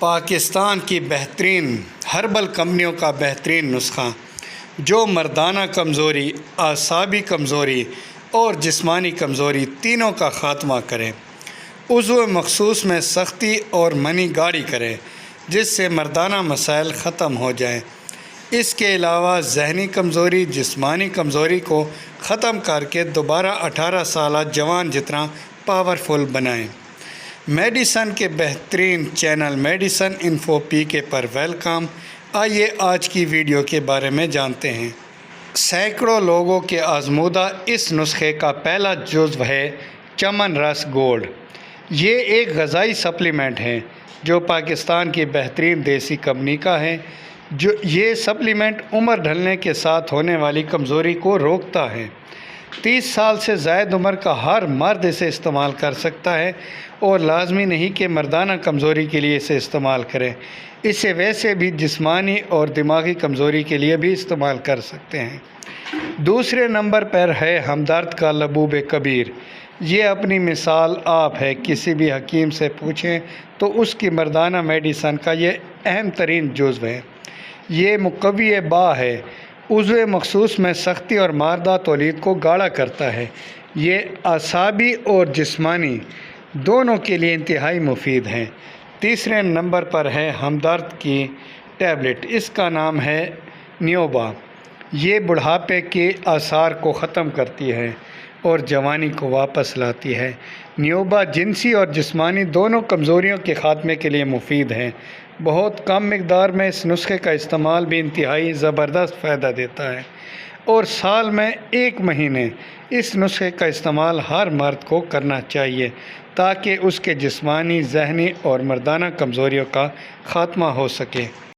پاکستان کی بہترین ہربل کمپنیوں کا بہترین نسخہ جو مردانہ کمزوری، اعصابی کمزوری اور جسمانی کمزوری تینوں کا خاتمہ کرے، عضو مخصوص میں سختی اور منی گاڑی کرے جس سے مردانہ مسائل ختم ہو جائیں۔ اس کے علاوہ ذہنی کمزوری، جسمانی کمزوری کو ختم کر کے دوبارہ 18 سالہ جوان جتنا پاورفل بنائیں۔ میڈیسن کے بہترین چینل میڈیسن انفو پی کے پر ویلکم۔ آئیے آج کی ویڈیو کے بارے میں جانتے ہیں۔ سینکڑوں لوگوں کے آزمودہ اس نسخے کا پہلا جزو ہے چمن رس گولڈ۔ یہ ایک غذائی سپلیمنٹ ہے جو پاکستان کی بہترین دیسی کمپنی کا ہے۔ یہ سپلیمنٹ عمر ڈھلنے کے ساتھ ہونے والی کمزوری کو روکتا ہے۔ 30 سال سے زائد عمر کا ہر مرد اسے استعمال کر سکتا ہے اور لازمی نہیں کہ مردانہ کمزوری کے لیے اسے استعمال کریں، اسے ویسے بھی جسمانی اور دماغی کمزوری کے لیے بھی استعمال کر سکتے ہیں۔ دوسرے نمبر پر ہے ہمدرد کا لبوب کبیر۔ یہ اپنی مثال آپ ہے، کسی بھی حکیم سے پوچھیں تو اس کی مردانہ میڈیسن کا یہ اہم ترین جزو ہے۔ یہ مقوی با ہے، عضو مخصوص میں سختی اور مادہ تولید کو گاڑا کرتا ہے۔ یہ اعصابی اور جسمانی دونوں کے لیے انتہائی مفید ہے۔ تیسرے نمبر پر ہے ہمدرد کی ٹیبلٹ، اس کا نام ہے نیوبا۔ یہ بڑھاپے کے آثار کو ختم کرتی ہے اور جوانی کو واپس لاتی ہے۔ نیوبا جنسی اور جسمانی دونوں کمزوریوں کے خاتمے کے لیے مفید ہے۔ بہت کم مقدار میں اس نسخے کا استعمال بھی انتہائی زبردست فائدہ دیتا ہے، اور سال میں 1 مہینے اس نسخے کا استعمال ہر مرد کو کرنا چاہیے تاکہ اس کے جسمانی، ذہنی اور مردانہ کمزوریوں کا خاتمہ ہو سکے۔